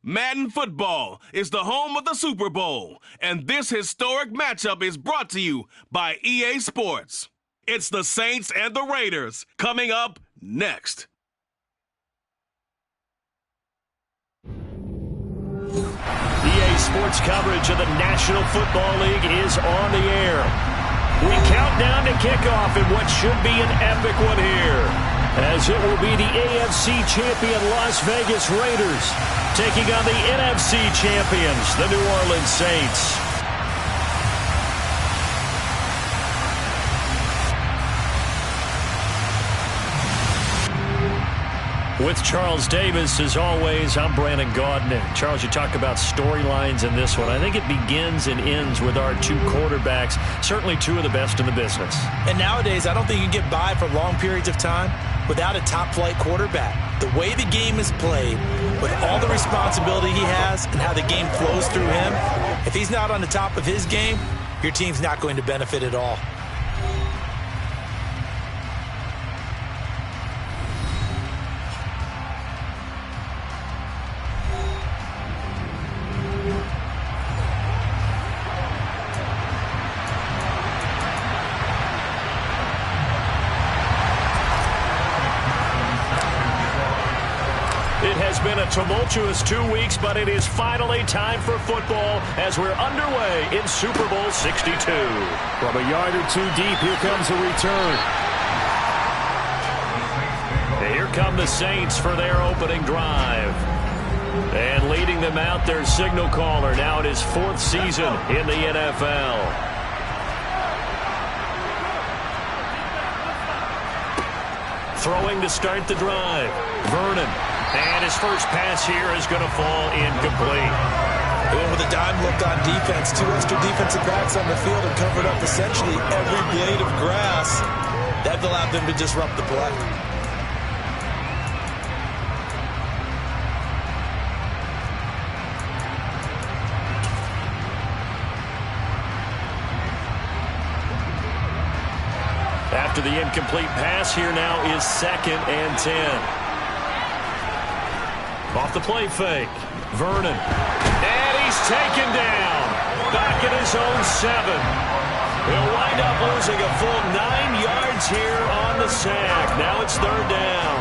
Madden Football is the home of the Super Bowl, and this historic matchup is brought to you by EA Sports. It's the Saints and the Raiders coming up next. EA Sports coverage of the National Football League is on the air. We count down to kickoff in what should be an epic one here, as it will be the AFC champion Las Vegas Raiders taking on the NFC champions, the New Orleans Saints. With Charles Davis, as always, I'm Brandon Gaudin. Charles, you talk about storylines in this one. I think it begins and ends with our two quarterbacks, certainly two of the best in the business. And nowadays, I don't think you can get by for long periods of time without a top-flight quarterback. The way the game is played, with all the responsibility he has and how the game flows through him, if he's not on the top of his game, your team's not going to benefit at all. Been a tumultuous 2 weeks, but it is finally time for football as we're underway in Super Bowl 62. From a yard or two deep, here comes a return. And here come the Saints for their opening drive. And leading them out, their signal caller, now in his fourth season in the NFL. Throwing to start the drive, Vernon. And his first pass here is going to fall incomplete. They went with a dime look on defense. Two extra defensive backs on the field and covered up essentially every blade of grass. That allowed them to disrupt the play. After the incomplete pass, here now is 2nd and 10. Off the play fake, Vernon. And he's taken down. Back at his own 7. He'll wind up losing a full 9 yards here on the sack. Now it's 3rd down.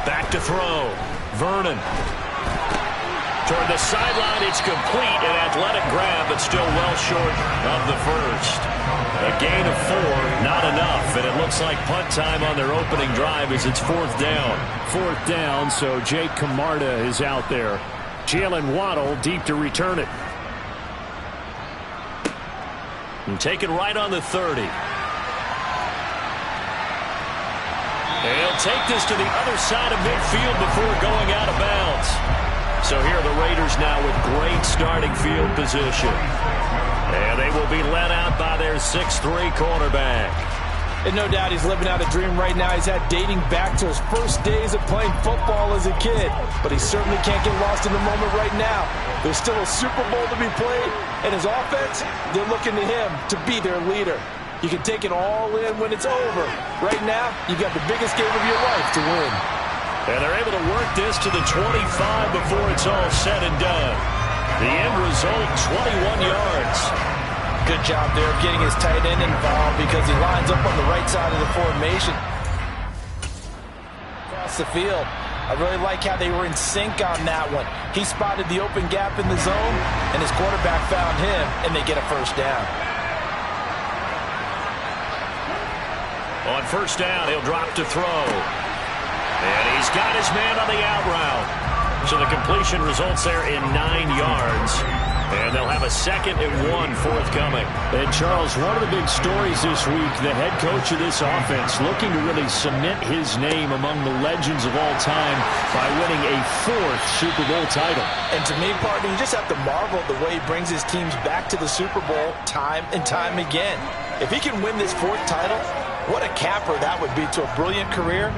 Back to throw, Vernon. Toward the sideline, it's complete. An athletic grab, but still well short of the first. A gain of 4, not enough. And it looks like punt time on their opening drive as it's 4th down. 4th down, so Jake Camarda is out there. Jalen Waddle deep to return it. And take it right on the 30. And he'll take this to the other side of midfield before going out of bounds. So here are the Raiders now with great starting field position. And they will be led out by their 6'3" quarterback. And no doubt he's living out a dream right now. He's had dating back to his first days of playing football as a kid. But he certainly can't get lost in the moment right now. There's still a Super Bowl to be played. And his offense, they're looking to him to be their leader. You can take it all in when it's over. Right now, you got the biggest game of your life to win. And they're able to work this to the 25 before it's all said and done. The end result, 21 yards. Good job there of getting his tight end involved because he lines up on the right side of the formation. Across the field. I really like how they were in sync on that one. He spotted the open gap in the zone, and his quarterback found him, and they get a first down. On first down, he'll drop to throw. And he's got his man on the out route. So the completion results there in 9 yards. And they'll have a 2nd and 1 forthcoming. And Charles, one of the big stories this week, the head coach of this offense looking to really cement his name among the legends of all time by winning a 4th Super Bowl title. And to me, partner, you just have to marvel at the way he brings his teams back to the Super Bowl time and time again. If he can win this 4th title, what a capper that would be to a brilliant career.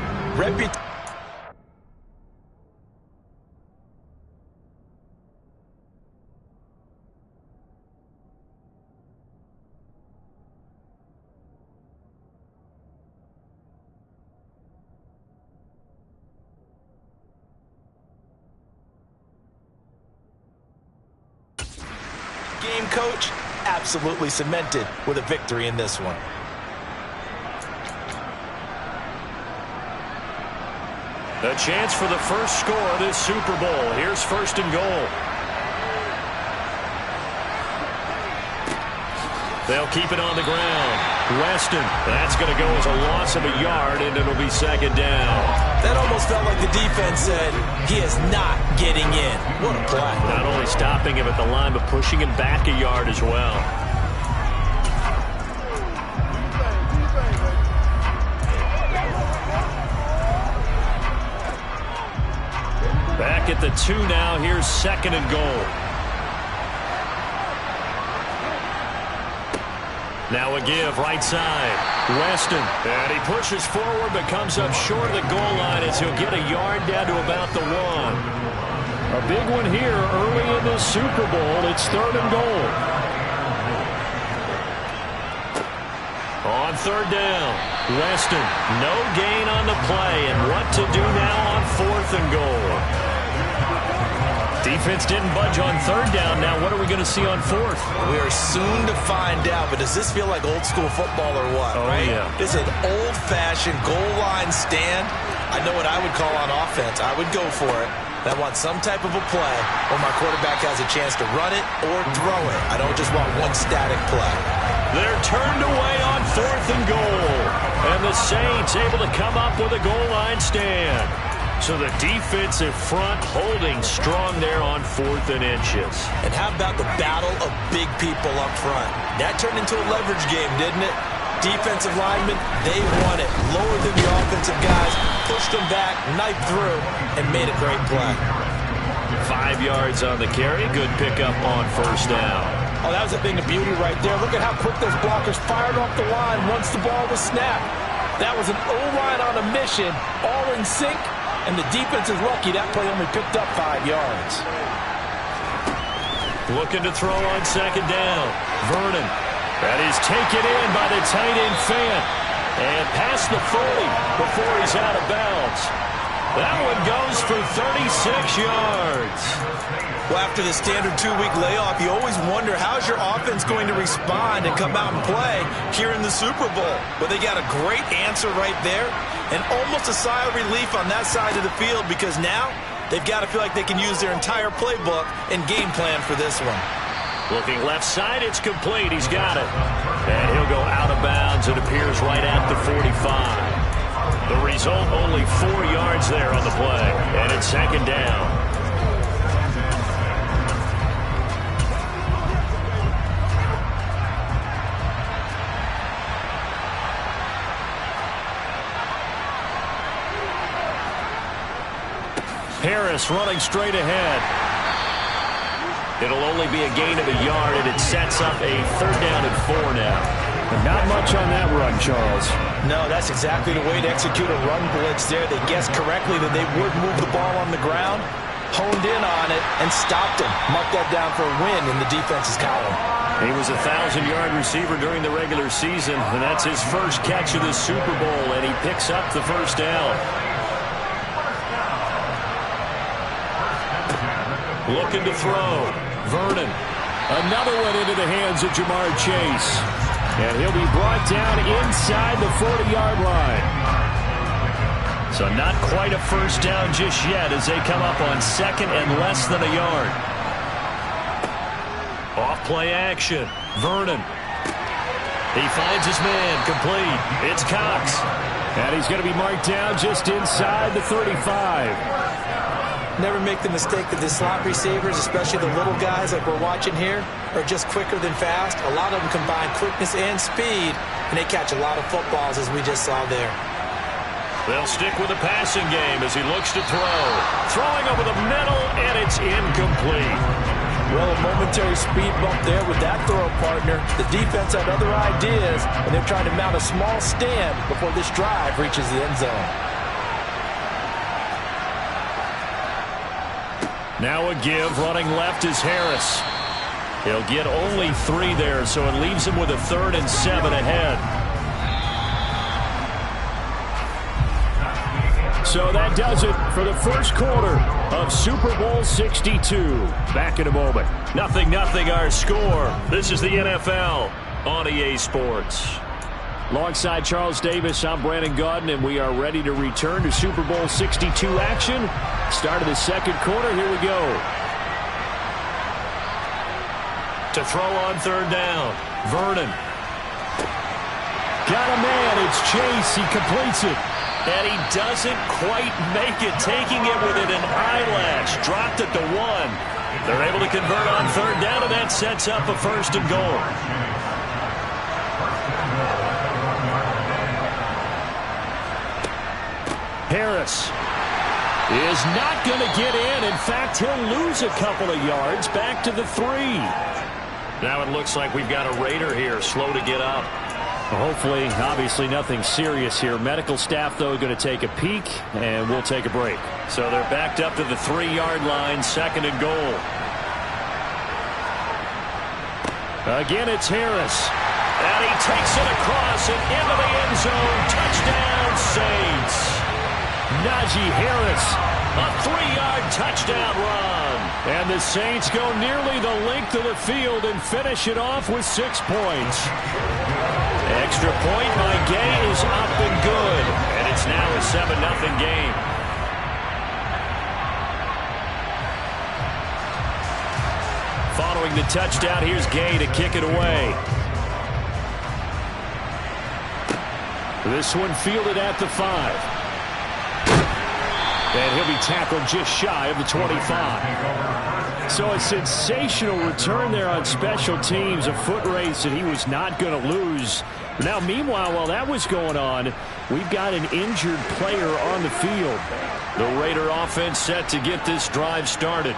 game, Coach, absolutely cemented with a victory in this one. A chance for the first score of this Super Bowl. Here's 1st and goal. They'll keep it on the ground. Weston, that's going to go as a loss of a yard, and it'll be 2nd down. That almost felt like the defense said, he is not getting in. What a play. Not only stopping him at the line, but pushing him back a yard as well. Back at the 2 now. Here's 2nd and goal. Now a give, right side. Weston, and he pushes forward but comes up short of the goal line as he'll get a yard down to about the 1. A big one here early in this Super Bowl. It's 3rd and goal. On 3rd down, Weston, no gain on the play, and what to do now on 4th and goal. Defense didn't budge on 3rd down. Now what are we going to see on 4th? We are soon to find out, but does this feel like old school football or what, right? Yeah. This is an old-fashioned goal line stand. I know what I would call on offense. I would go for it. I want some type of a play where my quarterback has a chance to run it or throw it. I don't just want one static play. They're turned away on 4th and goal. And the Saints able to come up with a goal line stand. So the defensive front holding strong there on 4th and inches. And how about the battle of big people up front? That turned into a leverage game, didn't it? Defensive linemen, they won it. Lowered than the offensive guys, pushed them back, knifed through, and made a great play. 5 yards on the carry. Good pickup on 1st down. Oh, that was a thing of beauty right there. Look at how quick those blockers fired off the line once the ball was snapped. That was an O-line on a mission, all in sync. And the defense is lucky that play only picked up 5 yards. Looking to throw on 2nd down. Vernon. That is taken in by the tight end Fant. And past the 40 before he's out of bounds. That one goes for 36 yards. Well, after the standard 2-week layoff, you always wonder how's your offense going to respond and come out and play here in the Super Bowl. But they got a great answer right there and almost a sigh of relief on that side of the field because now they've got to feel like they can use their entire playbook and game plan for this one. Looking left side, it's complete. He's got it. And he'll go out of bounds. It appears right at the 45. The result, only 4 yards there on the play. And it's 2nd down. Harris running straight ahead. It'll only be a gain of a yard, and it sets up a 3rd down and 4 now. But not much on that run, Charles. No, that's exactly the way to execute a run blitz there. They guessed correctly that they would move the ball on the ground, honed in on it, and stopped him. Marked that down for a win in the defense's column. He was a 1,000-yard receiver during the regular season, and that's his first catch of the Super Bowl, and he picks up the 1st down. Looking to throw. Vernon. Another one into the hands of Jamar Chase. And he'll be brought down inside the 40-yard line. So not quite a 1st down just yet as they come up on 2nd and less than a yard. Off play action. Vernon. He finds his man. Complete. It's Cox. And he's going to be marked down just inside the 35. Never make the mistake that the slot receivers, especially the little guys like we're watching here, are just quicker than fast. A lot of them combine quickness and speed, and they catch a lot of footballs as we just saw there. They'll stick with the passing game as he looks to throw. Throwing over the middle, and it's incomplete. Well, a momentary speed bump there with that throw partner. The defense had other ideas, and they're trying to mount a small stand before this drive reaches the end zone. Now a give. Running left is Harris. He'll get only 3 there, so it leaves him with a 3rd and 7 ahead. So that does it for the first quarter of Super Bowl 62. Back in a moment. 0-0 our score. This is the NFL on EA Sports. Alongside Charles Davis, I'm Brandon Gaudin, and we are ready to return to Super Bowl 62 action. Start of the second quarter. Here we go. To throw on third down, Vernon. Got a man. It's Chase. He completes it. And he doesn't quite make it, taking it within an eyelash. Dropped it to 1. They're able to convert on third down, and that sets up a first and goal. Harris is not going to get in. In fact, he'll lose a couple of yards back to the 3. Now it looks like we've got a Raider here, slow to get up. Hopefully, obviously nothing serious here. Medical staff, though, going to take a peek, and we'll take a break. So they're backed up to the 3-yard line, second and goal. Again, it's Harris. And he takes it across and into the end zone. Touchdown, Saints. Najee Harris. A 3-yard touchdown run. And the Saints go nearly the length of the field and finish it off with 6 points. Extra point by Gay is up and good. And it's now a 7-0 game. Following the touchdown, here's Gay to kick it away. This one fielded at the 5. And he'll be tackled just shy of the 25. So a sensational return there on special teams, a foot race that he was not going to lose. Now, meanwhile, while that was going on, we've got an injured player on the field. The Raider offense set to get this drive started.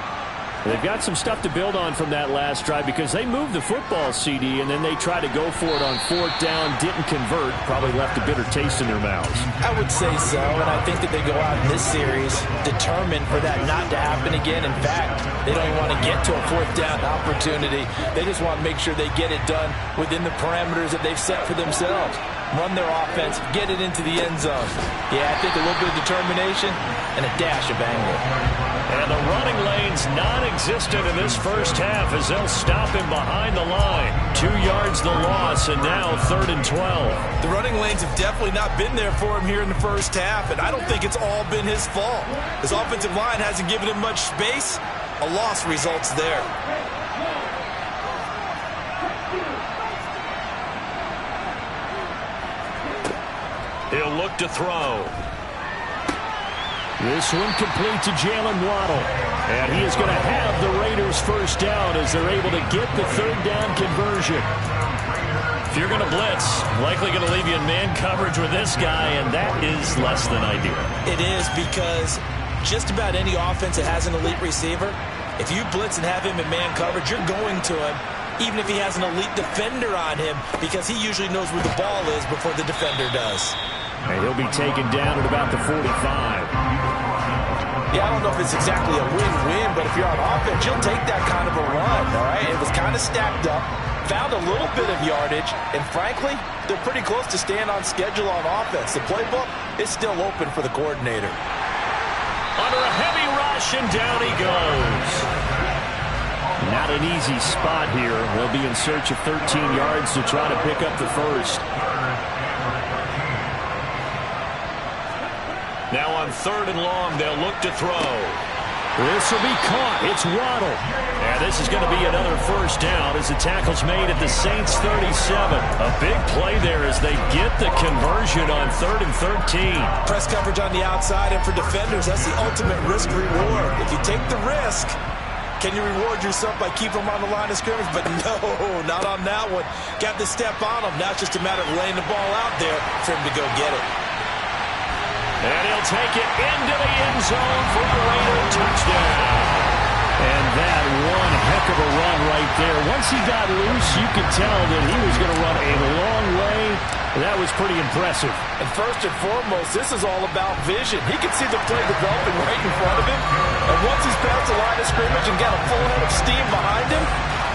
They've got some stuff to build on from that last drive because they moved the football, CD, and then they tried to go for it on fourth down, didn't convert, probably left a bitter taste in their mouths. I would say so, and I think that they go out in this series determined for that not to happen again. In fact, they don't even want to get to a fourth down opportunity. They just want to make sure they get it done within the parameters that they've set for themselves. Run their offense, get it into the end zone. Yeah, I think a little bit of determination and a dash of anger. And the running lane's non-existent in this first half as they'll stop him behind the line. 2 yards the loss, and now 3rd and 12. The running lanes have definitely not been there for him here in the first half, and I don't think it's all been his fault. His offensive line hasn't given him much space. A loss results there. He'll look to throw. This one complete to Jalen Waddle. And he is going to have the Raiders first down as they're able to get the third down conversion. If you're going to blitz, likely going to leave you in man coverage with this guy, and that is less than ideal. It is because just about any offense that has an elite receiver, if you blitz and have him in man coverage, you're going to him, even if he has an elite defender on him, because he usually knows where the ball is before the defender does. And he'll be taken down at about the 45. Yeah, I don't know if it's exactly a win-win, but if you're on offense, you'll take that kind of a run, all right? It was kind of stacked up, found a little bit of yardage, and frankly, they're pretty close to staying on schedule on offense. The playbook is still open for the coordinator. Under a heavy rush, and down he goes. Not an easy spot here. They'll be in search of 13 yards to try to pick up the first. Now on 3rd and long, they'll look to throw. This will be caught. It's Waddle. And this is going to be another first down as the tackle's made at the Saints 37. A big play there as they get the conversion on 3rd and 13. Press coverage on the outside, and for defenders, that's the ultimate risk-reward. If you take the risk, can you reward yourself by keeping them on the line of scrimmage? But no, not on that one. Got to step on them. Now it's just a matter of laying the ball out there for him to go get it. And he'll take it into the end zone for a Raider touchdown. And that one heck of a run right there. Once he got loose, you could tell that he was going to run a long way. That was pretty impressive. And first and foremost, this is all about vision. He can see the play developing right in front of him. And once he's past the line of scrimmage and got a full head of steam behind him,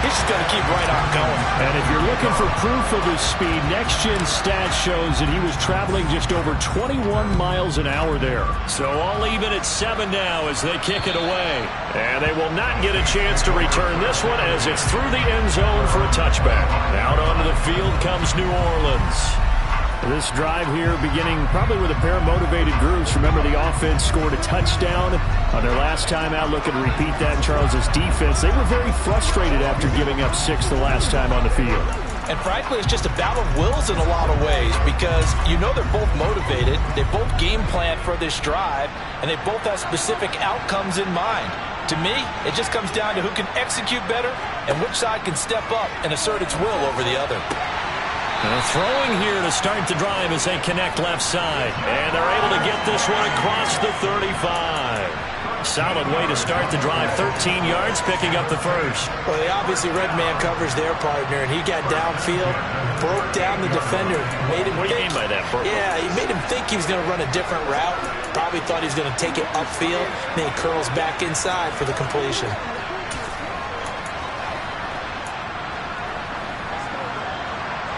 he's just going to keep right on going. And if you're looking for proof of his speed, next-gen stats shows that he was traveling just over 21 miles an hour there. So all even at 7 now as they kick it away. And they will not get a chance to return this one as it's through the end zone for a touchback. Out onto the field comes New Orleans. This drive here beginning probably with a pair of motivated groups. Remember, the offense scored a touchdown on their last time out. Looking to repeat that in Charles's defense. They were very frustrated after giving up 6 the last time on the field. And frankly, it's just a battle of wills in a lot of ways because you know they're both motivated. They both game plan for this drive, and they both have specific outcomes in mind. To me, it just comes down to who can execute better and which side can step up and assert its will over the other. Throwing here to start the drive as they connect left side. And they're able to get this one across the 35. Solid way to start the drive. 13 yards, picking up the first. Well, they obviously red man covers their partner, and he got downfield, broke down the defender, made him What do you mean by that, Purple? Yeah, he made him think he was going to run a different route. Probably thought he was going to take it upfield. Then he curls back inside for the completion.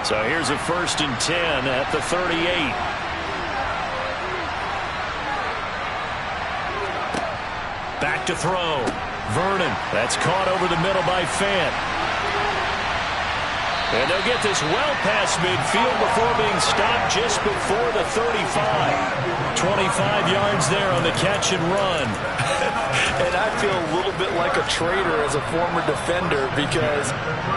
So here's a 1st and 10 at the 38. Back to throw. Vernon. That's caught over the middle by Fant. And they'll get this well past midfield before being stopped just before the 35. 25 yards there on the catch and run. And I feel a little bit like a traitor as a former defender because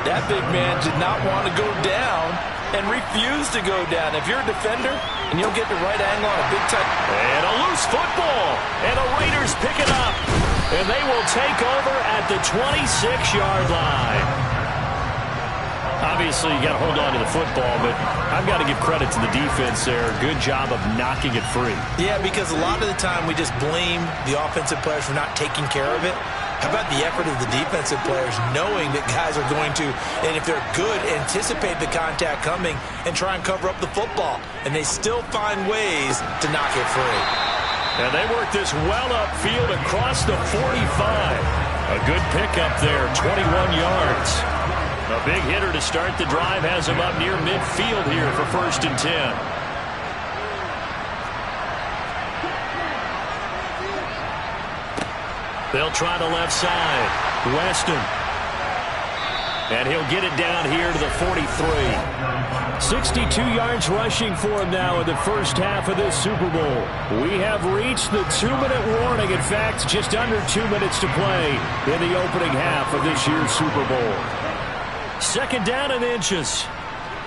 that big man did not want to go down and refused to go down. If you're a defender and you'll get the right angle on a big time. And a loose football. And the Raiders pick it up. And they will take over at the 26-yard line. Obviously, you got to hold on to the football, but I've got to give credit to the defense there. Good job of knocking it free. Yeah, because a lot of the time we just blame the offensive players for not taking care of it. How about the effort of the defensive players knowing that guys are going to, and if they're good, anticipate the contact coming and try and cover up the football. And they still find ways to knock it free. And they work this well upfield across the 45. A good pickup there, 21 yards. A big hitter to start the drive has him up near midfield here for 1st and 10. They'll try the left side. Weston. And he'll get it down here to the 43. 62 yards rushing for him now in the first half of this Super Bowl. We have reached the 2-minute warning. In fact, just under 2 minutes to play in the opening half of this year's Super Bowl. 2nd down and inches.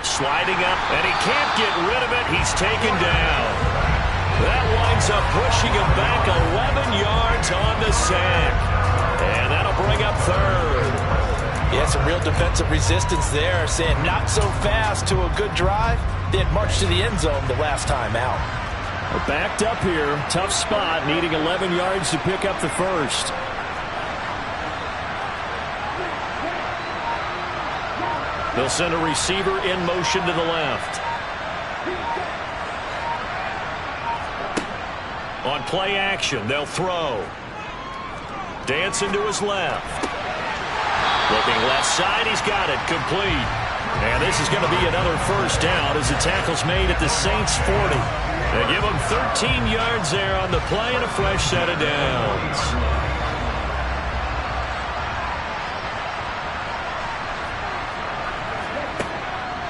Sliding up, and he can't get rid of it. He's taken down. That winds up pushing him back 11 yards on the sack. And that'll bring up 3rd. Yeah, some real defensive resistance there, saying not so fast to a good drive. They had marched to the end zone the last time out. We're backed up here. Tough spot, needing 11 yards to pick up the first. They'll send a receiver in motion to the left. On play action, they'll throw. Dancing to his left. Looking left side, he's got it, complete. And this is going to be another 1st down as the tackle's made at the Saints 40. They give him 13 yards there on the play and a fresh set of downs.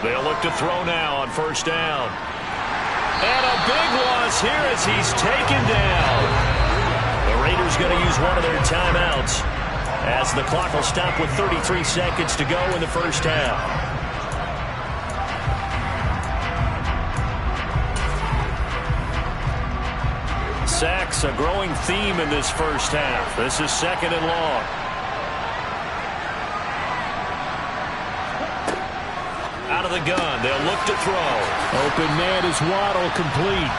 They'll look to throw now on 1st down. And a big loss here as he's taken down. The Raiders going to use one of their timeouts as the clock will stop with 33 seconds to go in the first half. Sacks, a growing theme in this first half. This is 2nd and long. Out of the gun, they'll look to throw. Open man is Waddle, complete.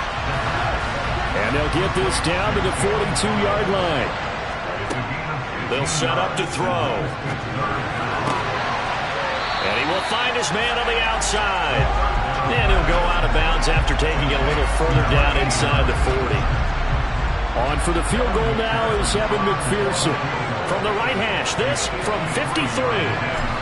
And they'll get this down to the 42-yard line. They'll set up to throw. And he will find his man on the outside. And he'll go out of bounds after taking it a little further down inside the 40. On for the field goal now is Evan McPherson. From the right hash, this from 53.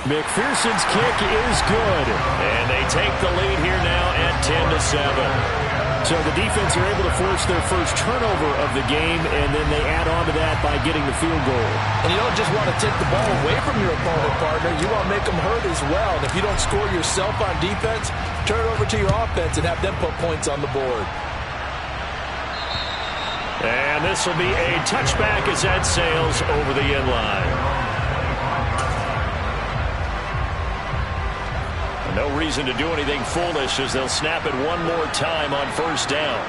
McPherson's kick is good. And they take the lead here now at 10-7. So the defense are able to force their first turnover of the game, and then they add on to that by getting the field goal. And you don't just want to take the ball away from your opponent, partner. You want to make them hurt as well. And if you don't score yourself on defense, turn it over to your offense and have them put points on the board. And this will be a touchback as that sails over the end line. No reason to do anything foolish as they'll snap it one more time on first down.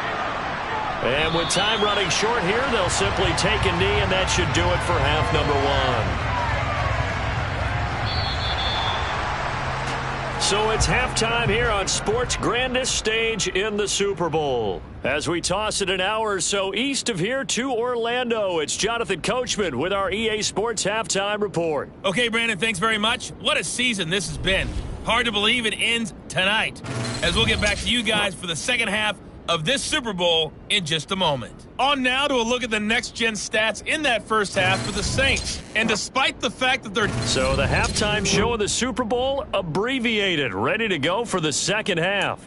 And with time running short here, they'll simply take a knee, and that should do it for half number one. So it's halftime here on sports' grandest stage in the Super Bowl. As we toss it an hour or so east of here to Orlando, it's Jonathan Coachman with our EA Sports Halftime Report. Okay, Brandon, thanks very much. What a season this has been. Hard to believe it ends tonight, as we'll get back to you guys for the second half of this Super Bowl in just a moment. On now to a look at the next-gen stats in that first half for the Saints. And despite the fact that they're... So the halftime show of the Super Bowl abbreviated, ready to go for the second half.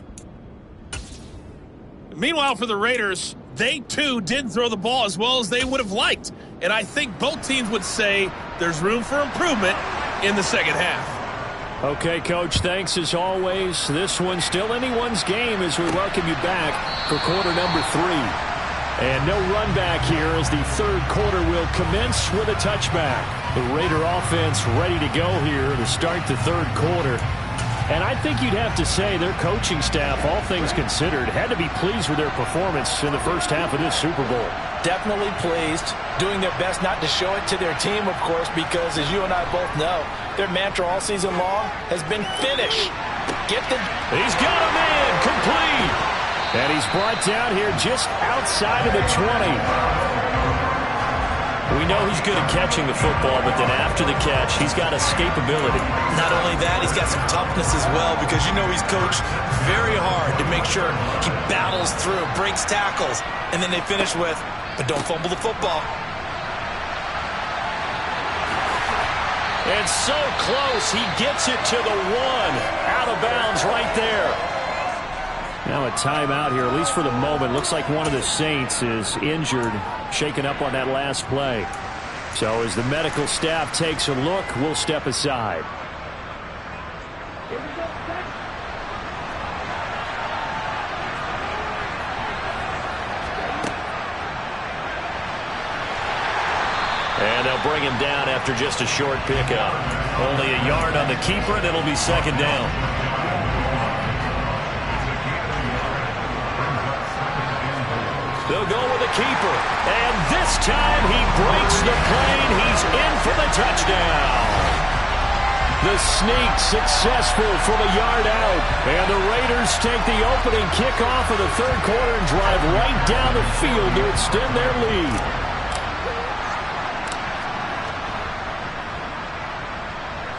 Meanwhile, for the Raiders, they too didn't throw the ball as well as they would have liked. And I think both teams would say there's room for improvement in the second half. Okay, Coach, thanks as always. This one's still anyone's game as we welcome you back for quarter number 3. And no run back here as the third quarter will commence with a touchback. The Raider offense ready to go here to start the third quarter. And I think you'd have to say their coaching staff, all things considered, had to be pleased with their performance in the first half of this Super Bowl. Definitely pleased, doing their best not to show it to their team, of course, because as you and I both know, their mantra all season long has been finish. He's got him in, complete. And he's brought down here just outside of the 20. We know he's good at catching the football, but then after the catch, he's got escapability. Not only that, he's got some toughness as well, because you know he's coached very hard to make sure he battles through, breaks tackles, and then they finish with, but don't fumble the football. And so close, he gets it to the 1. Out of bounds right there. Now a timeout here, at least for the moment. Looks like one of the Saints is injured, shaken up on that last play. So as the medical staff takes a look, we'll step aside. And they'll bring him down after just a short pickup. Only a yard on the keeper, and it'll be second down. They'll go with the keeper. And this time he breaks the plane. He's in for the touchdown. The sneak successful from a yard out. And the Raiders take the opening kickoff of the third quarter and drive right down the field to extend their lead.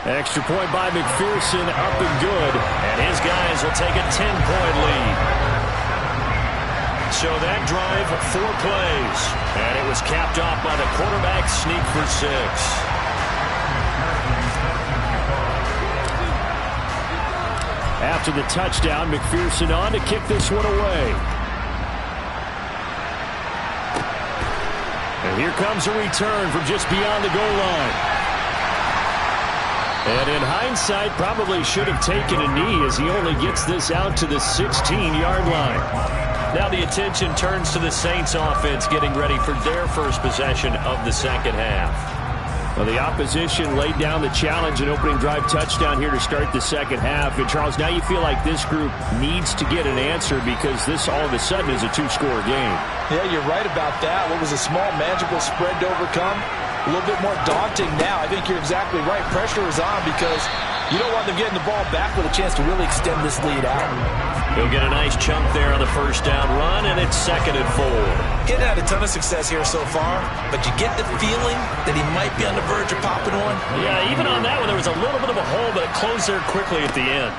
Extra point by McPherson, up and good. And his guys will take a 10-point lead. So that drive, 4 plays. And it was capped off by the quarterback sneak for 6. After the touchdown, McPherson on to kick this one away. And here comes a return from just beyond the goal line. And in hindsight, probably should have taken a knee as he only gets this out to the 16-yard line. Now the attention turns to the Saints offense getting ready for their first possession of the second half. Well, the opposition laid down the challenge, an opening drive touchdown here to start the second half. And, Charles, now you feel like this group needs to get an answer because this all of a sudden is a 2-score game. Yeah, you're right about that. What was a small, manageable spread to overcome, a little bit more daunting now. I think you're exactly right. Pressure is on because you don't want them getting the ball back with a chance to really extend this lead out. He'll get a nice chunk there on the first down run, and it's 2nd and 4. Getting had a ton of success here so far, but you get the feeling that he might be on the verge of popping one. Yeah, even on that one, there was a little bit of a hole, but it closed there quickly at the end.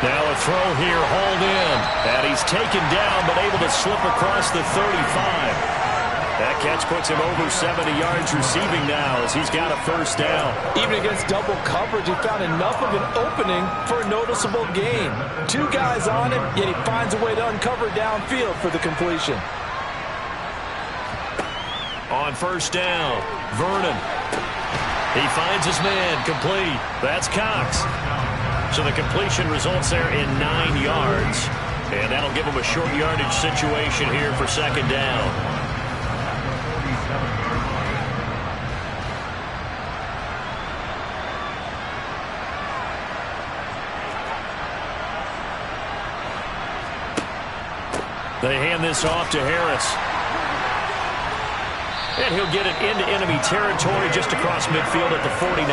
Now a throw here, hauled in. And he's taken down, but able to slip across the 35. That catch puts him over 70 yards receiving now as he's got a first down. Even against double coverage, he found enough of an opening for a noticeable gain. 2 guys on him, yet he finds a way to uncover downfield for the completion. On first down, Vernon. He finds his man, complete. That's Cox. So the completion results there in 9 yards. And that'll give him a short yardage situation here for second down. They hand this off to Harris. And he'll get it into enemy territory just across midfield at the 49.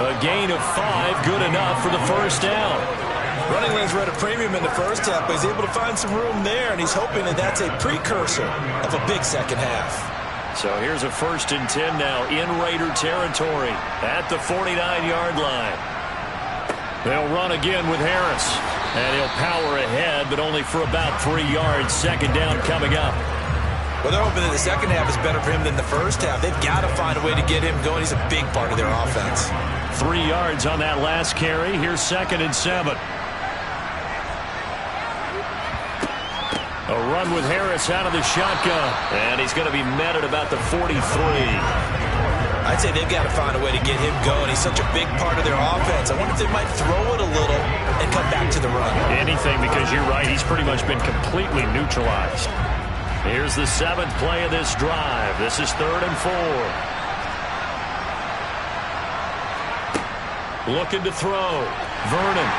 A gain of 5, good enough for the first down. Running lanes were at a premium in the first half, but he's able to find some room there, and he's hoping that that's a precursor of a big second half. So here's a 1st and 10 now in Raider territory at the 49-yard line. They'll run again with Harris. And he'll power ahead, but only for about 3 yards. Second down coming up. Well, they're hoping that the second half is better for him than the first half. They've got to find a way to get him going. He's a big part of their offense. 3 yards on that last carry. Here's 2nd and 7. A run with Harris out of the shotgun. And he's going to be met at about the 43. I'd say they've got to find a way to get him going. He's such a big part of their offense. I wonder if they might throw it a little and come back to the run. Anything, because you're right. He's pretty much been completely neutralized. Here's the 7th play of this drive. This is 3rd and 4. Looking to throw. Vernon.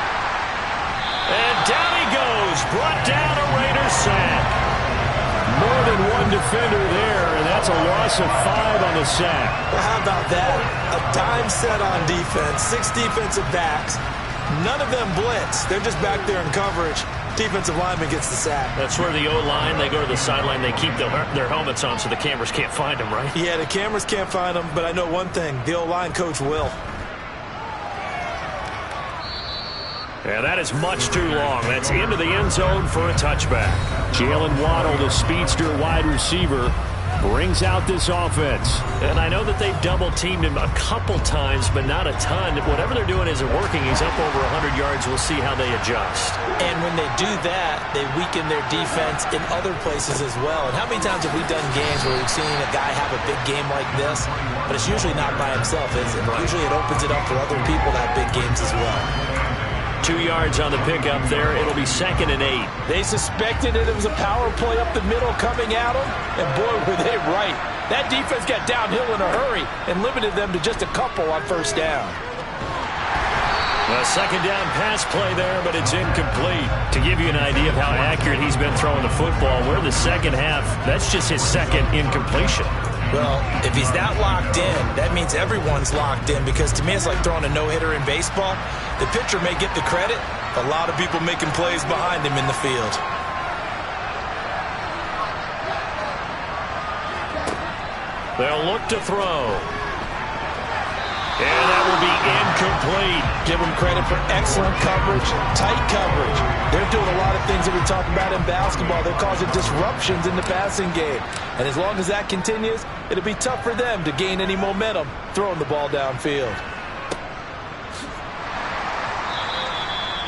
And down he goes. Brought down a Raiders sack. More than one defender there, and that's a loss of 5 on the sack. Well, how about that? A dime set on defense, 6 defensive backs. None of them blitz. They're just back there in coverage. Defensive lineman gets the sack. That's where the O-line, they go to the sideline, they keep their helmets on so the cameras can't find them, right? Yeah, the cameras can't find them, but I know one thing. The O-line coach will. Yeah, that is much too long. That's into the end zone for a touchback. Jalen Waddle, the speedster wide receiver, brings out this offense. And I know that they've double-teamed him a couple times, but not a ton. Whatever they're doing isn't working. He's up over 100 yards. We'll see how they adjust. And when they do that, they weaken their defense in other places as well. And how many times have we done games where we've seen a guy have a big game like this, but it's usually not by himself, is it? Right. Usually it opens it up for other people to have big games as well. 2 yards on the pickup there. It'll be 2nd and 8. They suspected it was a power play up the middle coming at them, and boy, were they right. That defense got downhill in a hurry and limited them to just a couple on first down. A second down pass play there, but it's incomplete. To give you an idea of how accurate he's been throwing the football, we're in the second half. That's just his 2nd incompletion. Well, if he's that locked in, that means everyone's locked in, because to me it's like throwing a no-hitter in baseball. The pitcher may get the credit, but a lot of people making plays behind him in the field. They'll look to throw. And that will be incomplete. Give them credit for excellent coverage, tight coverage. They're doing a lot of things that we talk about in basketball. They're causing disruptions in the passing game. And as long as that continues, it'll be tough for them to gain any momentum throwing the ball downfield.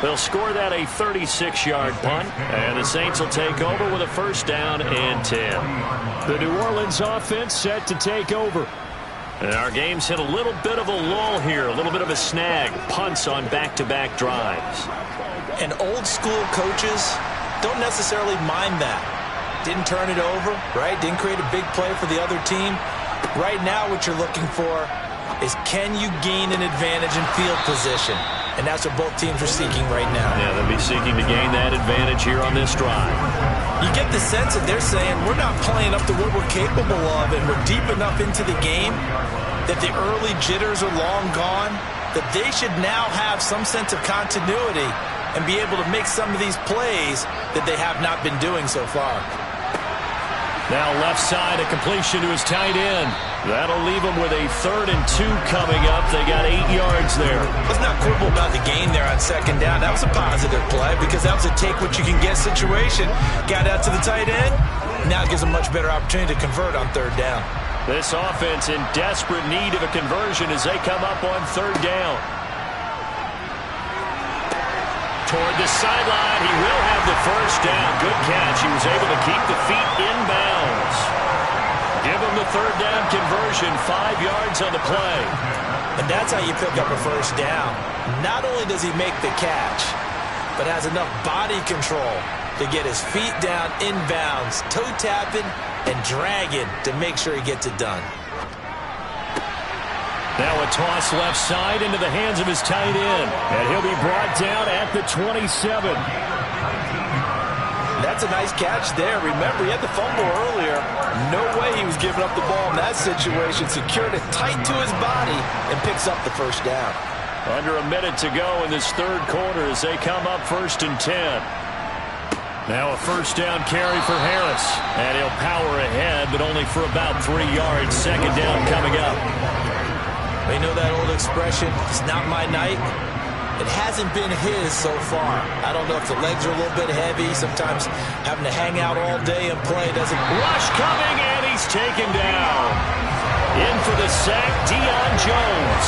They'll score that a 36-yard punt, and the Saints will take over with a first down and 10. The New Orleans offense set to take over. And our game's hit a little bit of a lull here, a little bit of a snag. Punts on back-to-back drives. And old school coaches don't necessarily mind that. Didn't turn it over, right? Didn't create a big play for the other team. Right now what you're looking for is, can you gain an advantage in field position? And that's what both teams are seeking right now. Yeah, they'll be seeking to gain that advantage here on this drive. You get the sense that they're saying, we're not playing up to what we're capable of, and we're deep enough into the game that the early jitters are long gone, that they should now have some sense of continuity and be able to make some of these plays that they have not been doing so far. Now left side, a completion to his tight end. That'll leave him with a 3rd and 2 coming up. They got 8 yards there. Let's not quibble about the gain there on second down. That was a positive play, because that was a take-what-you-can-get situation. Got out to the tight end, Now it gives them much better opportunity to convert on third down. This offense in desperate need of a conversion as they come up on third down. Toward the sideline, he will have the first down. Good catch. He was able to keep the feet in bounds. Give him the third down conversion, 5 yards on the play. And that's how you pick up a first down. Not only does he make the catch, but has enough body control to get his feet down in bounds, toe tapping and dragging to make sure he gets it done. Now a toss left side into the hands of his tight end. And he'll be brought down at the 27. That's a nice catch there. Remember, he had the fumble earlier. No way he was giving up the ball in that situation. Secured it tight to his body and picks up the first down. Under a minute to go in this third quarter as they come up 1st and 10. Now a first down carry for Harris. And he'll power ahead, but only for about 3 yards. Second down coming up. You know that old expression, it's not my night? It hasn't been his so far. I don't know if the legs are a little bit heavy. Sometimes having to hang out all day and play doesn't... Rush coming, and he's taken down. In for the sack, Deion Jones.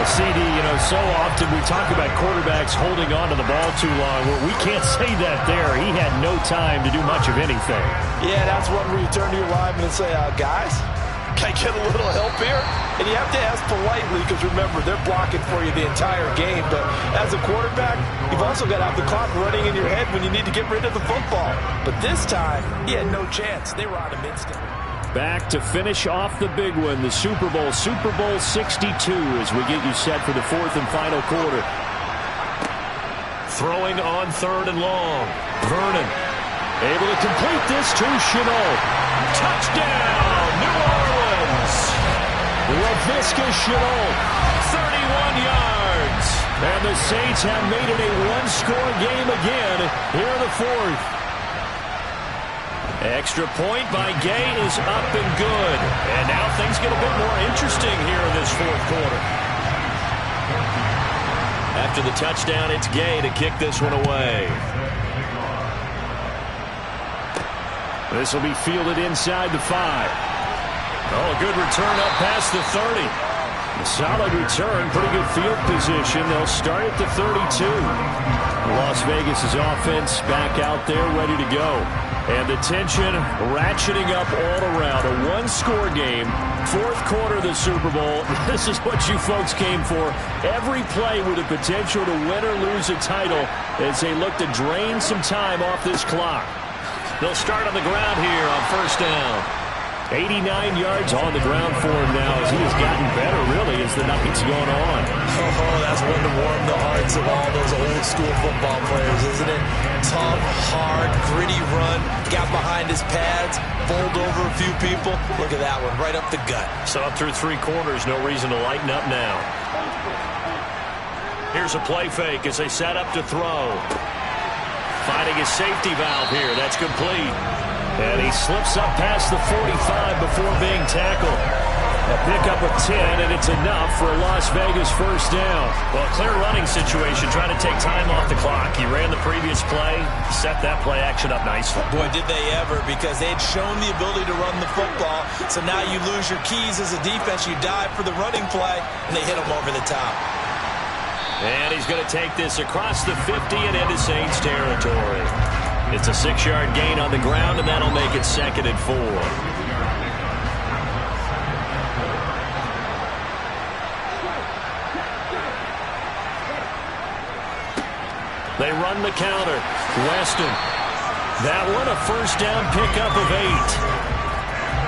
CD, so often we talk about quarterbacks holding on to the ball too long. Well, we can't say that there. He had no time to do much of anything. Yeah, that's one where you turn to your lineman and say, guys, can I get a little help here? And you have to ask politely because, remember, they're blocking for you the entire game. But as a quarterback, you've also got to have the clock running in your head when you need to get rid of the football. But this time, he had no chance. They were on him instantly. Back to finish off the big one, the Super Bowl 62, as we get you set for the 4th and final quarter. Throwing on 3rd and long. Vernon able to complete this to Chenault. Touchdown, New Orleans. LaVisca Chenault, 31 yards. And the Saints have made it a one-score game again here in the 4th. Extra point by Gay is up and good. And now things get a bit more interesting here in this 4th quarter. After the touchdown, it's Gay to kick this one away. This will be fielded inside the 5. Oh, good return up past the 30. A solid return, pretty good field position. They'll start at the 32. Las Vegas' offense back out there ready to go. And the tension ratcheting up all around. A one-score game, 4th quarter of the Super Bowl. This is what you folks came for. Every play with the potential to win or lose a title as they look to drain some time off this clock. They'll start on the ground here on 1st down. 89 yards on the ground for him now as he has gotten better, really, as the night's going on. Oh, that's one to warm the hearts of all those old-school football players, isn't it? Tough, hard, gritty run, got behind his pads, bowled over a few people. Look at that one, right up the gut. So through 3 quarters, no reason to lighten up now. Here's a play fake as they set up to throw. Finding his safety valve here. That's complete. And he slips up past the 45 before being tackled. A pickup of 10, and it's enough for a Las Vegas first down. Well, clear running situation, trying to take time off the clock. He ran the previous play, set that play action up nicely. Boy, did they ever, because they had shown the ability to run the football. So now you lose your keys as a defense. You dive for the running play, and they hit him over the top. And he's going to take this across the 50 and into Saints territory. It's a 6-yard gain on the ground, and that'll make it 2nd and 4. They run the counter. Weston. That one a first down pickup of 8.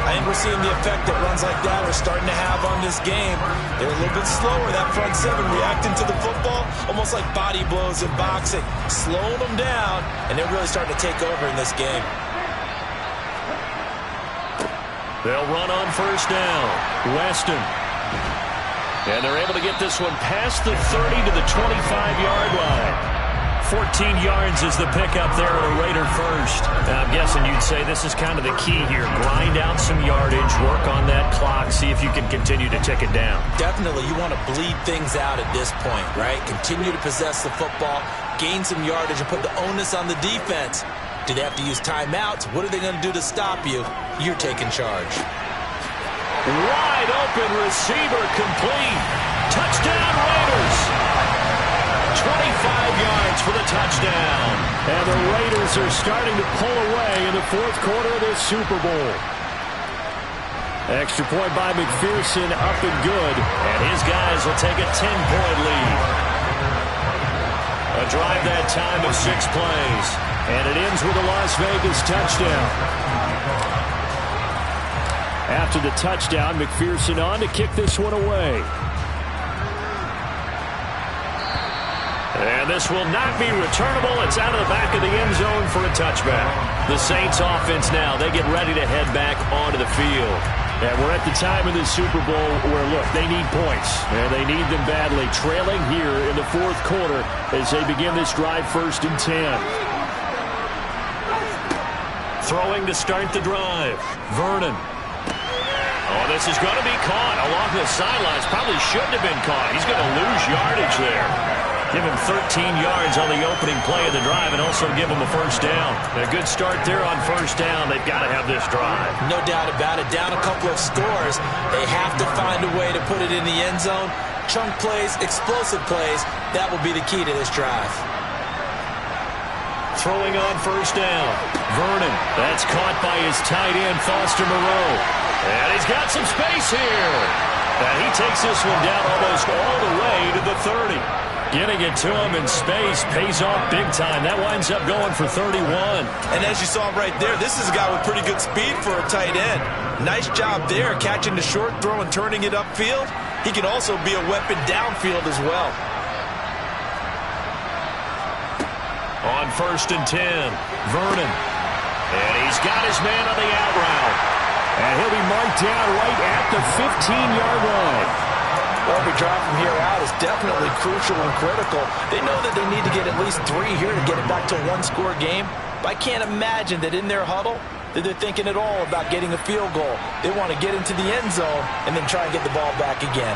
I think we're seeing the effect that runs like that are starting to have on this game. They're a little bit slower, that front 7, reacting to the football, almost like body blows in boxing, slowing them down, and they're really starting to take over in this game. They'll run on first down. Weston. And they're able to get this one past the 30 to the 25-yard line. 14 yards is the pickup there at a Raider first. Now, I'm guessing you'd say this is kind of the key here. Grind out some yardage, work on that clock, see if you can continue to tick it down. Definitely, you want to bleed things out at this point, right? Continue to possess the football, gain some yardage, and put the onus on the defense Do they have to use timeouts? What are they going to do to stop you? You're taking charge. Wide open receiver complete. Touchdown Raiders. 25 yards for the touchdown. And the Raiders are starting to pull away in the fourth quarter of this Super Bowl. Extra point by McPherson, up and good. And his guys will take a 10-point lead. A drive that time of 6 plays. And it ends with a Las Vegas touchdown. After the touchdown, McPherson on to kick this one away. And this will not be returnable. It's out of the back of the end zone for a touchback. The Saints offense now, they get ready to head back onto the field. And we're at the time of the Super Bowl where, look, they need points. And they need them badly. Trailing here in the fourth quarter as they begin this drive 1st and 10. Throwing to start the drive. Vernon. Oh, this is going to be caught along the sidelines. Probably shouldn't have been caught. He's going to lose yardage there. Give him 13 yards on the opening play of the drive and also give him a first down. A good start there on first down. They've got to have this drive. No doubt about it. Down a couple of scores. They have to find a way to put it in the end zone. Chunk plays, explosive plays. That will be the key to this drive. Throwing on first down. Vernon. That's caught by his tight end, Foster Moreau. And he's got some space here. And he takes this one down almost all the way to the 30. Getting it to him in space pays off big time. That winds up going for 31. And as you saw right there, this is a guy with pretty good speed for a tight end. Nice job there, catching the short throw and turning it upfield. He can also be a weapon downfield as well. On 1st and 10, Vernon. And he's got his man on the out route. And he'll be marked down right at the 15-yard line. Well, every drive from here out is definitely crucial and critical. They know that they need to get at least 3 here to get it back to a one-score game. But I can't imagine that in their huddle that they're thinking at all about getting a field goal. They want to get into the end zone and then try and get the ball back again.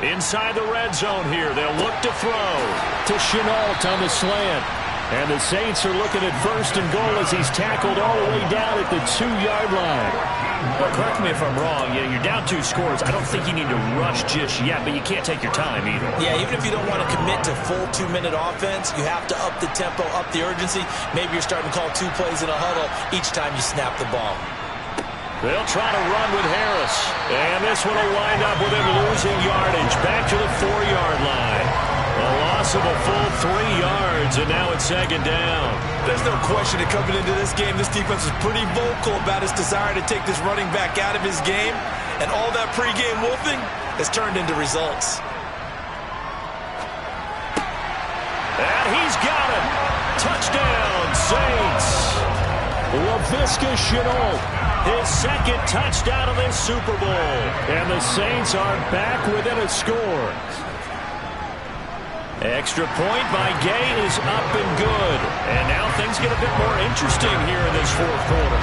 Inside the red zone here, they'll look to throw. To Chenault on the slant. And the Saints are looking at 1st and goal as he's tackled all the way down at the 2-yard line. Well, correct me if I'm wrong. You're down 2 scores. I don't think you need to rush just yet, but you can't take your time either. Yeah, even if you don't want to commit to full 2-minute offense, you have to up the tempo, up the urgency. Maybe you're starting to call 2 plays in a huddle each time you snap the ball. They'll try to run with Harris. And this one will wind up with him losing yardage. Back to the 4-yard line. A loss of a full 3 yards, and now it's 2nd down. There's no question that coming into this game, this defense was pretty vocal about his desire to take this running back out of his game, and all that pregame wolfing has turned into results. And he's got it. Touchdown, Saints. Laviska Chenault. His 2nd touchdown of this Super Bowl. And the Saints are back within a score. Extra point by Gay is up and good. And now things get a bit more interesting here in this fourth quarter.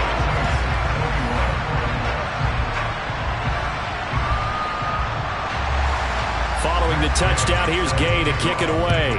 Following the touchdown, here's Gay to kick it away.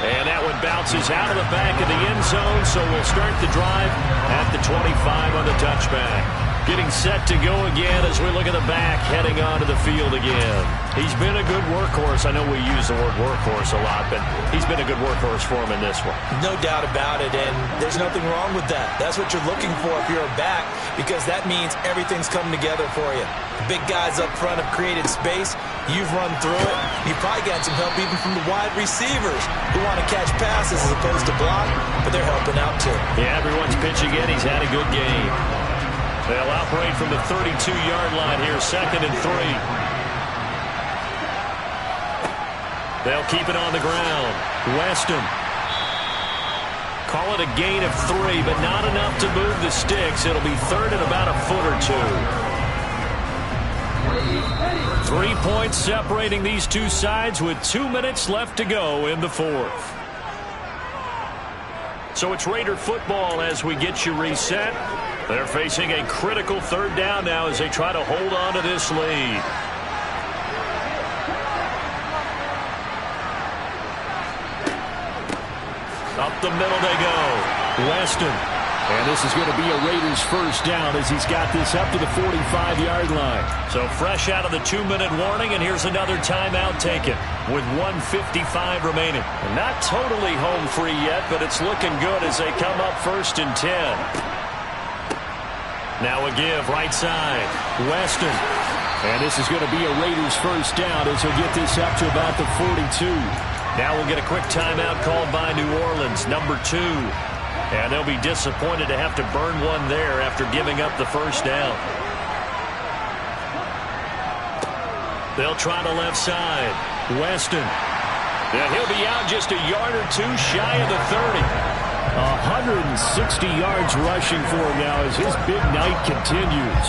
And that one bounces out of the back of the end zone, so we'll start the drive at the 25 on the touchback. Getting set to go again as we look at the back, heading onto the field again. He's been a good workhorse. I know we use the word workhorse a lot, but he's been a good workhorse for him in this one. No doubt about it, and there's nothing wrong with that. That's what you're looking for if you're a back, because that means everything's coming together for you. Big guys up front have created space. You've run through it. You've probably got some help even from the wide receivers who want to catch passes as opposed to block, but they're helping out too. Yeah, everyone's pitching in. He's had a good game. They'll operate from the 32-yard line here, 2nd and 3. They'll keep it on the ground. Weston. Call it a gain of 3, but not enough to move the sticks. It'll be 3rd and about a foot or 2. 3 points separating these two sides with 2 minutes left to go in the fourth. So it's Raider football as we get you reset. They're facing a critical 3rd down now as they try to hold on to this lead. Up the middle they go. Weston. And this is going to be a Raiders first down as he's got this up to the 45-yard line. So fresh out of the 2-minute warning, and here's another timeout taken with 1:55 remaining. And not totally home free yet, but it's looking good as they come up 1st and 10. Now a give right side. Weston. And this is going to be a Raiders first down as he'll get this up to about the 42. Now we'll get a quick timeout called by New Orleans, number 2. And they'll be disappointed to have to burn one there after giving up the first down. They'll try the left side. Weston. And he'll be out just a yard or two shy of the 30. 160 yards rushing for him now as his big night continues.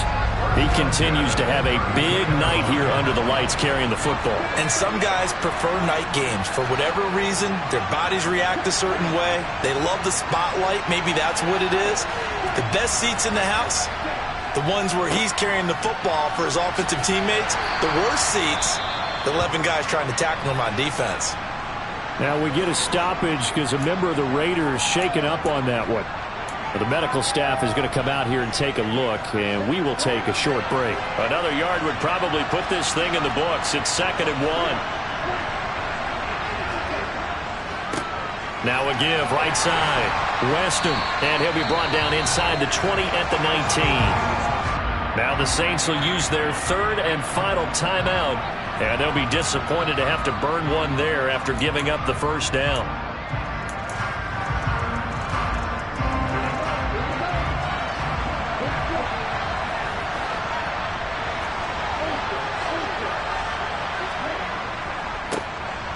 He continues to have a big night here under the lights carrying the football. And some guys prefer night games. For whatever reason, their bodies react a certain way. They love the spotlight. Maybe that's what it is. The best seats in the house, the ones where he's carrying the football for his offensive teammates. The worst seats, the 11 guys trying to tackle him on defense. Now we get a stoppage because a member of the Raiders shaken up on that one. The medical staff is going to come out here and take a look, and we will take a short break. Another yard would probably put this thing in the books. It's 2nd and 1. Now a give right side. Weston, and he'll be brought down inside the 20 at the 19. Now the Saints will use their 3rd and final timeout, and they'll be disappointed to have to burn one there after giving up the first down.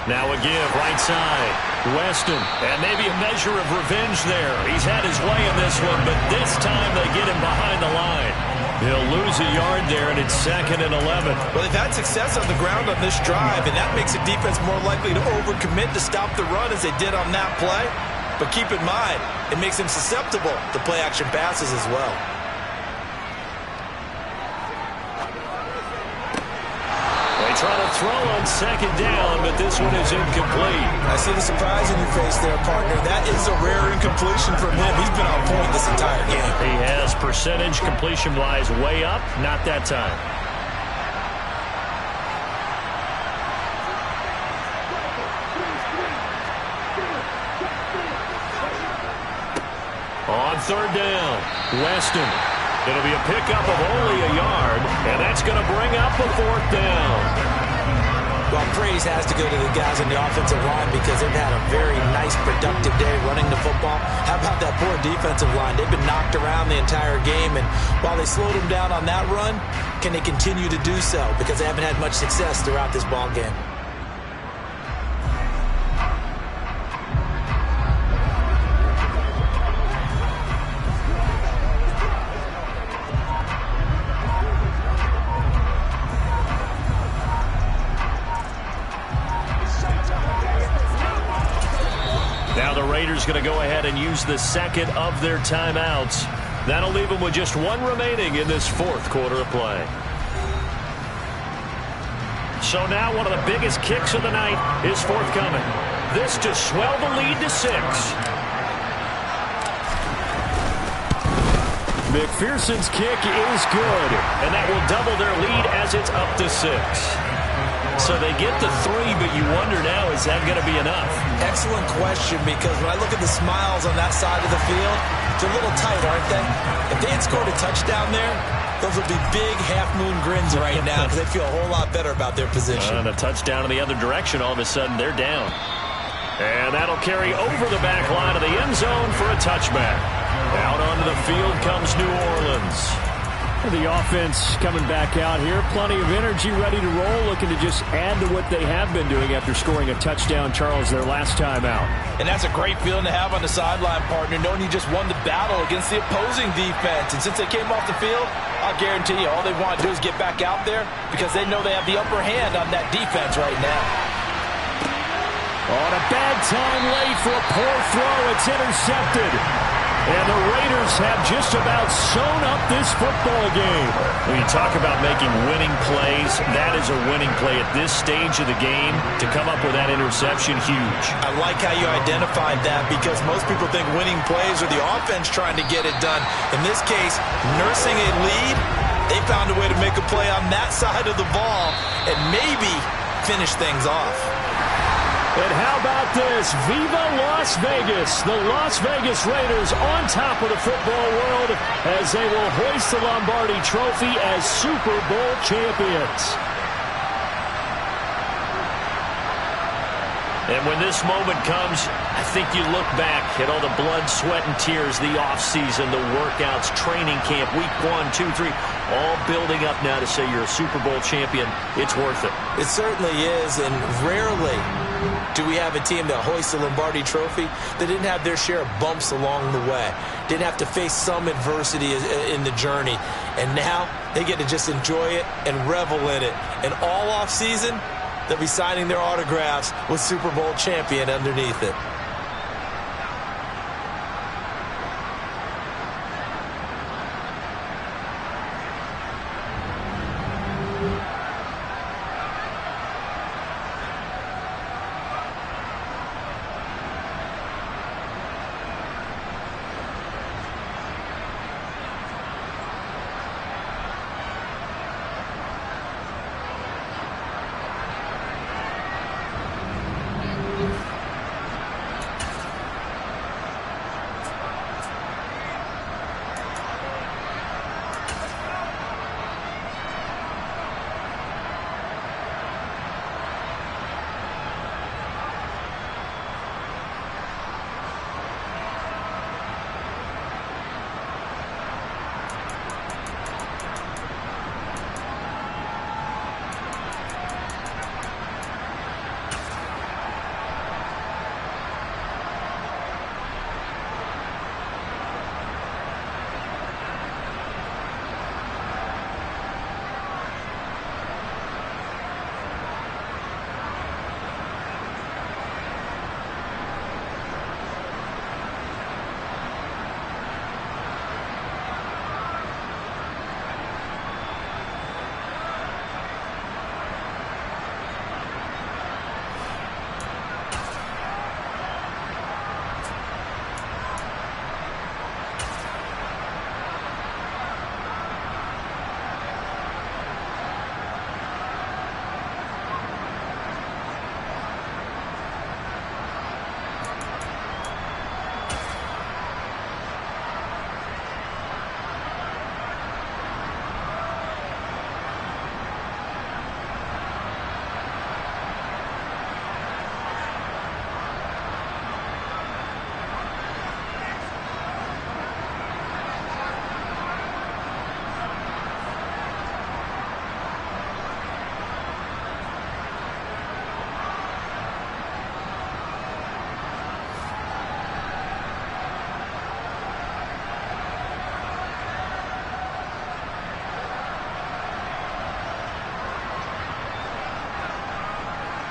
Now a give right side. Weston, and maybe a measure of revenge there. He's had his way in this one, but this time they get him behind the line. He'll lose a yard there, and it's 2nd and 11. Well, they've had success on the ground on this drive, and that makes the defense more likely to overcommit to stop the run as they did on that play. But keep in mind, it makes them susceptible to play-action passes as well. Try to throw on 2nd down, but this one is incomplete. I see the surprise in your face there, partner. That is a rare incompletion from him. He's been on point this entire game. He has percentage completion-wise way up, not that time. On 3rd down, Weston. It'll be a pickup of only a yard, and that's going to bring up a 4th down. Well, praise has to go to the guys on the offensive line because they've had a very nice, productive day running the football. How about that poor defensive line? They've been knocked around the entire game, and while they slowed them down on that run, can they continue to do so? Because they haven't had much success throughout this ball game. Going to go ahead and use the 2nd of their timeouts. That'll leave them with just one remaining in this 4th quarter of play. So now one of the biggest kicks of the night is forthcoming. This to swell the lead to 6. McPherson's kick is good, and that will double their lead as it's up to 6. So they get the 3, but you wonder now, is that going to be enough? Excellent question, because when I look at the smiles on that side of the field, they're a little tight, aren't they? If they had scored a touchdown there, those would be big half-moon grins right now because they feel a whole lot better about their position. And a touchdown in the other direction, all of a sudden they're down. And that'll carry over the back line of the end zone for a touchback. Out onto the field comes New Orleans. The offense coming back out here. Plenty of energy, ready to roll, looking to just add to what they have been doing after scoring a touchdown, Charles, their last time out. And that's a great feeling to have on the sideline, partner, knowing you just won the battle against the opposing defense. And since they came off the field, I'll guarantee you all they want to do is get back out there because they know they have the upper hand on that defense right now. On a bad time late for a poor throw. It's intercepted. And the Raiders have just about sewn up this football game. When you talk about making winning plays, that is a winning play at this stage of the game. To come up with that interception, huge. I like how you identified that, because most people think winning plays are the offense trying to get it done. In this case, nursing a lead, they found a way to make a play on that side of the ball and maybe finish things off. And how about this? Viva Las Vegas! The Las Vegas Raiders on top of the football world as they will hoist the Lombardi Trophy as Super Bowl champions. And when this moment comes, I think you look back at all the blood, sweat, and tears, the offseason, the workouts, training camp, week 1, 2, 3, all building up now to say you're a Super Bowl champion. It's worth it. It certainly is, and rarely do we have a team that hoists the Lombardi Trophy that didn't have their share of bumps along the way, didn't have to face some adversity in the journey, and now they get to just enjoy it and revel in it. And all offseason, they'll be signing their autographs with Super Bowl champion underneath it.